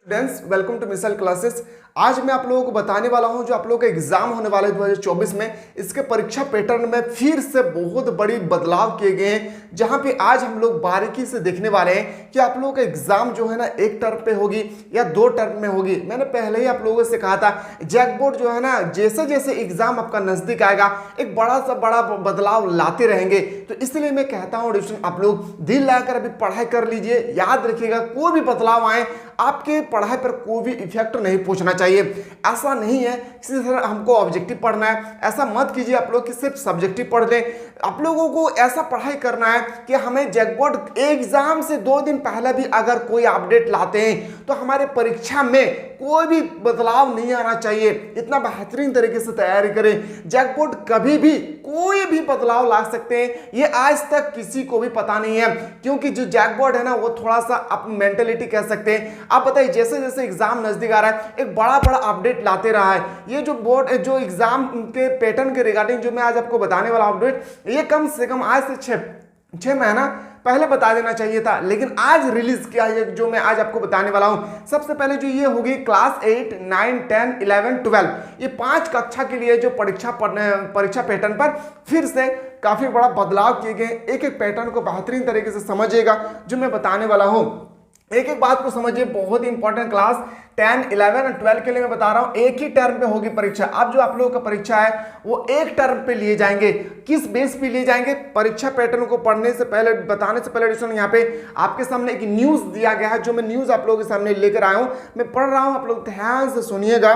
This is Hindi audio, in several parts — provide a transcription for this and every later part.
स्टूडेंट्स वेलकम टू मिसल क्लासेस। आज मैं आप लोगों को बताने वाला हूं जो आप लोगों का एग्जाम होने वाला है 2024 में, इसके परीक्षा पैटर्न में फिर से बहुत बड़ी बदलाव किए गए हैं, जहां पे आज हम लोग बारीकी से देखने वाले हैं कि आप लोगों का एग्जाम जो है ना एक टर्म पे होगी या दो टर्म में होगी। मैंने पहले ही आप लोगों से कहा था जैक बोर्ड जो है ना जैसे जैसे एग्जाम आपका नजदीक आएगा एक बड़ा सा बड़ा बदलाव लाते रहेंगे। तो इसलिए मैं कहता हूं आप लोग दिल लगाकर अभी पढ़ाई कर लीजिए। याद रखिएगा कोई भी बदलाव आए आपके पढ़ाई पर कोई भी इफेक्ट नहीं पहुंचना चाहिए। ऐसा नहीं है किसी तरह हमको ऑब्जेक्टिव पढ़ना है, ऐसा मत कीजिए आप लोग कि सिर्फ सब्जेक्टिव पढ़ लें। आप लोगों को ऐसा पढ़ाई करना है कि हमें जैक बोर्ड एग्जाम से 2 दिन पहले भी अगर कोई अपडेट लाते हैं तो हमारे परीक्षा में कोई भी बदलाव नहीं आना चाहिए। इतना बेहतरीन तरीके से तैयारी करें। जैक बोर्ड कभी भी कोई भी बदलाव ला सकते हैं, ये आज तक किसी को भी पता नहीं है, क्योंकि जो जैक बोर्ड है ना वो थोड़ा सा आप मेंटेलिटी कह सकते हैं। आप बताइए जैसे जैसे एग्जाम नजदीक आ रहा है एक बड़ा बड़ा अपडेट लाते रहा है। ये जो बोर्ड जो एग्जाम के पैटर्न के रिगार्डिंग जो मैं आज आपको बताने वाला अपडेट, ये कम से कम आज से 6 महीना पहले बता देना चाहिए था, लेकिन आज रिलीज किया है जो मैं आज आपको बताने वाला हूं। सबसे पहले जो ये होगी क्लास 8, 9, 10, 11, 12 ये 5 कक्षा के लिए जो परीक्षा पैटर्न पर फिर से काफी बड़ा बदलाव किए गए। एक एक पैटर्न को बेहतरीन तरीके से समझिएगा जो मैं बताने वाला हूं। एक एक बात को समझिए, बहुत ही इंपॉर्टेंट। क्लास 10, 11 और 12 के लिए मैं बता रहा हूं एक ही टर्म पे होगी परीक्षा। अब जो आप लोगों का परीक्षा है वो एक टर्म पे लिए जाएंगे। किस बेस पे लिए जाएंगे? परीक्षा पैटर्न को पढ़ने से पहले, बताने से पहले यहाँ पे आपके सामने एक न्यूज दिया गया है, जो मैं न्यूज आप लोगों के सामने लेकर आया हूं। मैं पढ़ रहा हूं, आप लोग ध्यान से सुनिएगा।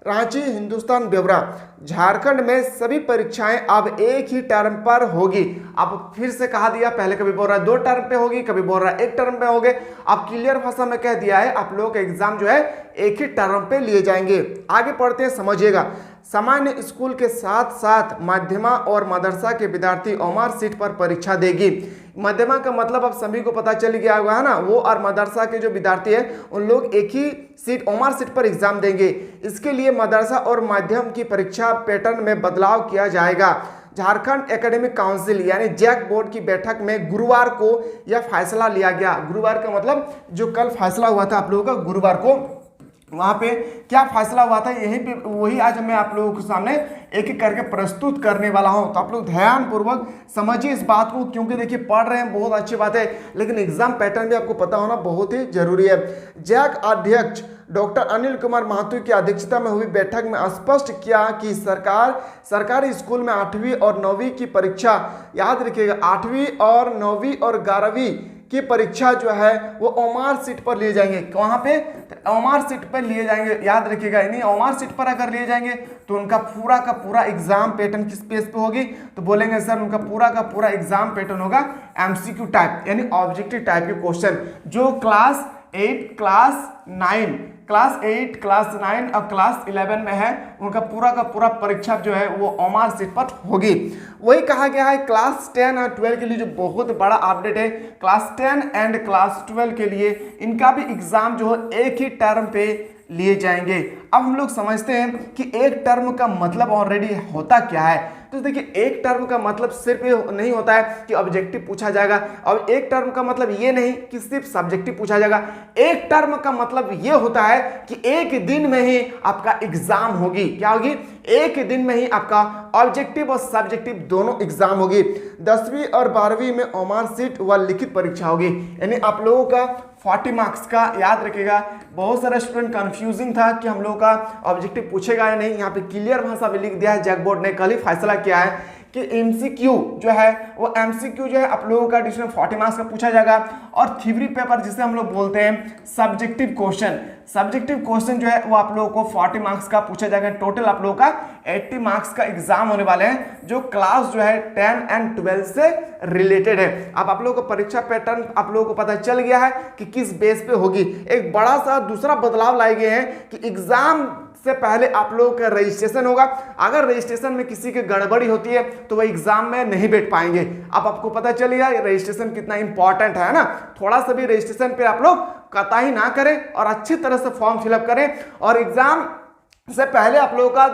रांची हिंदुस्तान ब्यौरा, झारखंड में सभी परीक्षाएं अब एक ही टर्म पर होगी। अब फिर से कहा दिया, पहले कभी बोल रहा है 2 टर्म पे होगी, कभी बोल रहा है 1 टर्म पे होंगे। अब क्लियर भाषा में कह दिया है आप लोगों का एग्जाम जो है एक ही टर्म पे लिए जाएंगे। आगे पढ़ते हैं, समझिएगा। सामान्य स्कूल के साथ साथ मध्यमा और मदरसा के विद्यार्थी ओमार सीट पर परीक्षा देगी। मध्यमा का मतलब अब सभी को पता चल गया होगा है ना, वो और मदरसा के जो विद्यार्थी है उन लोग एक ही सीट ओमार सीट पर एग्जाम देंगे। इसके लिए मदरसा और माध्यम की परीक्षा पैटर्न में बदलाव किया जाएगा। झारखंड एकेडमिक काउंसिल यानी जैक बोर्ड की बैठक में गुरुवार को यह फैसला लिया गया। गुरुवार का मतलब जो कल फैसला हुआ था आप लोगों का, गुरुवार को वहां पे क्या फैसला हुआ था यहीं पे वही आज मैं आप लोगों के सामने एक एक करके प्रस्तुत करने वाला हूं। तो आप लोग ध्यान पूर्वक समझिए इस बात को, क्योंकि देखिए पढ़ रहे हैं बहुत अच्छी बात है, लेकिन एग्जाम पैटर्न भी आपको पता होना बहुत ही जरूरी है। जैक अध्यक्ष डॉक्टर अनिल कुमार महतो की अध्यक्षता में हुई बैठक में स्पष्ट किया कि सरकारी स्कूल में 8वीं और 9वीं की परीक्षा, याद रखिएगा 8वीं और 9वीं और 11वीं की परीक्षा जो है वो ओमार सीट पर लिए जाएंगे। वहां पे ओमार सीट पर लिए जाएंगे, याद रखिएगा। यानी ओमार सीट पर अगर लिए जाएंगे तो उनका पूरा का पूरा एग्जाम पैटर्न किस पेज पे होगी, तो बोलेंगे सर उनका पूरा का पूरा एग्जाम पैटर्न होगा एमसीक्यू टाइप, यानी ऑब्जेक्टिव टाइप के क्वेश्चन। जो क्लास 8, क्लास 9, क्लास 9 और क्लास 11 में है उनका पूरा का पूरा परीक्षा जो है वो ओमार सीट पर होगी। वही कहा गया है क्लास 10 और 12 के लिए जो बहुत बड़ा अपडेट है, क्लास 10 एंड क्लास 12 के लिए इनका भी एग्जाम जो है एक ही टर्म पे लिए जाएंगे। अब हम लोग समझते हैं कि एक टर्म का मतलब ऑलरेडी होता क्या है। तो देखिए एक टर्म का मतलब सिर्फ ये नहीं होता है कि ऑब्जेक्टिव पूछा जाएगा, और एक टर्म का मतलब ये नहीं कि सिर्फ सब्जेक्टिव पूछा जाएगा। एक टर्म का मतलब ये होता है कि एक दिन में ही आपका एग्जाम होगी। क्या होगी? एक दिन में ही आपका ऑब्जेक्टिव और सब्जेक्टिव दोनों एग्जाम होगी। 10वीं और 12वीं में ओमार सीट व लिखित परीक्षा होगी, यानी आप लोगों का 40 मार्क्स का। याद रखिएगा बहुत सारे स्टूडेंट कंफ्यूजिंग था कि हम लोगों का ऑब्जेक्टिव पूछेगा या नहीं। यहाँ पे क्लियर भाषा में लिख दिया है, जैक बोर्ड ने कल ही फैसला किया है कि एमसीक्यू जो है वो एमसीक्यू जो है आप लोगों का जिसमें 40 मार्क्स का पूछा जाएगा, और थ्योरी पेपर जिसे हम लोग बोलते हैं सब्जेक्टिव क्वेश्चन जो है वो आप लोगों को 40 मार्क्स का पूछा जाएगा। टोटल आप लोगों का 80 मार्क्स का एग्जाम होने वाले हैं, जो क्लास जो है 10 एंड 12 से रिलेटेड है। अब आप लोगों का परीक्षा पैटर्न आप लोगों को पता चल गया है कि किस बेस पे होगी। एक बड़ा सा दूसरा बदलाव लाए गए हैं कि एग्जाम से पहले आप लोगों का रजिस्ट्रेशन होगा। अगर रजिस्ट्रेशन में किसी की गड़बड़ी होती है तो वह एग्जाम में नहीं बैठ पाएंगे। अब आपको पता चलेगा रजिस्ट्रेशन कितना इंपॉर्टेंट है ना। थोड़ा सा भी रजिस्ट्रेशन पे आप लोग कतई ना करें और अच्छी तरह से फॉर्म फिलअप करें, और एग्जाम से पहले आप लोगों का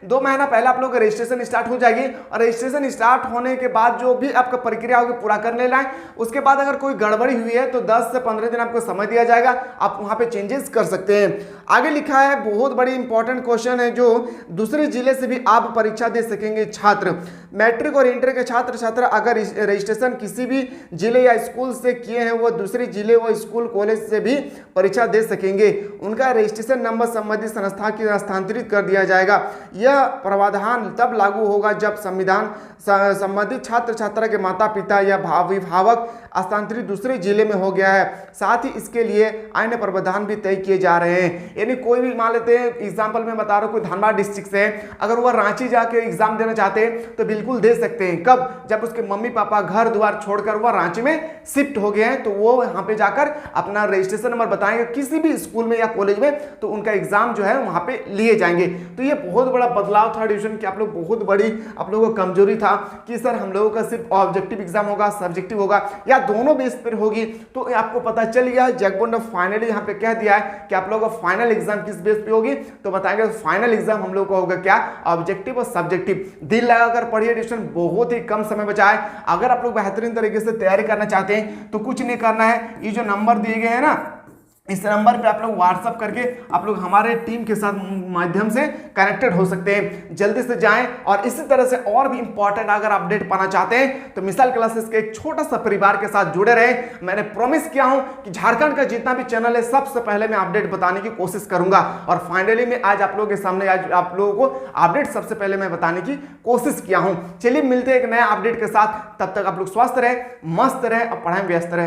2 महीना पहले आप लोगों का रजिस्ट्रेशन स्टार्ट हो जाएगी और रजिस्ट्रेशन स्टार्ट होने के बाद जो भी आपका प्रक्रिया होगी पूरा कर लेना है। उसके बाद अगर कोई गड़बड़ी हुई है तो 10 से 15 दिन आपको समय दिया जाएगा, आप वहां पे चेंजेस कर सकते हैं। आगे लिखा है बहुत बड़ी इंपॉर्टेंट क्वेश्चन है, जो दूसरे जिले से भी आप परीक्षा दे सकेंगे छात्र। मैट्रिक और इंटर के छात्र छात्रा अगर रजिस्ट्रेशन किसी भी जिले या स्कूल से किए हैं वो दूसरे जिले व स्कूल कॉलेज से भी परीक्षा दे सकेंगे। उनका रजिस्ट्रेशन नंबर संबंधित संस्था की स्थानांतरित कर दिया जाएगा। यह प्रावधान तब लागू होगा जब संविधान संबंधित छात्र छात्रा के माता पिता या अभिभावक स्थानांतरित दूसरे जिले में हो गया है। साथ ही इसके लिए अन्य प्रावधान भी तय किए जा रहे हैं। यानी कोई भी मान लेते हैं, एग्जाम्पल में बता रहा हूँ, कोई धनबाद डिस्ट्रिक्ट से है, अगर वह रांची जाके एग्जाम देना चाहते हैं तो बिल्कुल दे सकते हैं। कब? जब उसके मम्मी पापा घर द्वार छोड़कर वह रांची में शिफ्ट हो गए हैं तो वो यहाँ पे जाकर अपना रजिस्ट्रेशन नंबर बताएंगे किसी भी स्कूल में या कॉलेज में, तो उनका एग्जाम जो है वहां पे लिए जाएंगे। तो ये बहुत बड़ा बदलाव था एडुकेशन की। आप लोग बहुत बड़ी आप लोगों को कमजोरी था कि सर हम लोगों का सिर्फ ऑब्जेक्टिव एग्जाम होगा, सब्जेक्टिव होगा या दोनों बेस पर होगी। तो आपको पता चल गया, जगबोर्ड ने फाइनली यहाँ पे कह दिया है कि आप लोगों का फाइनल एग्जाम किस बेस पे होगी। तो बताएंगे फाइनल एग्जाम हम लोग का होगा क्या, ऑब्जेक्टिव और सब्जेक्टिव। दिल लगाकर पढ़िए, एडुकेशन बहुत ही कम समय बचा है। अगर आप लोग बेहतरीन तरीके से तैयारी करना चाहते हैं तो कुछ नहीं करना है, ये जो नंबर दिए गए हैं ना, इस नंबर पे आप लोग व्हाट्सअप करके आप लोग हमारे टीम के साथ माध्यम से कनेक्टेड हो सकते हैं। जल्दी से जाएं और इसी तरह से और भी इंपॉर्टेंट अगर अपडेट पाना चाहते हैं तो मिसाल क्लासेस के एक छोटा सा परिवार के साथ जुड़े रहें। मैंने प्रॉमिस किया हूं कि झारखंड का जितना भी चैनल है सबसे पहले मैं अपडेट बताने की कोशिश करूंगा और फाइनली मैं आज आप लोगों के सामने आज आप लोगों को अपडेट सबसे पहले मैं बताने की कोशिश किया हूं। चलिए मिलते हैं एक नया अपडेट के साथ, तब तक आप लोग स्वस्थ रहे, मस्त रहे और पढ़ाई में व्यस्त रहे।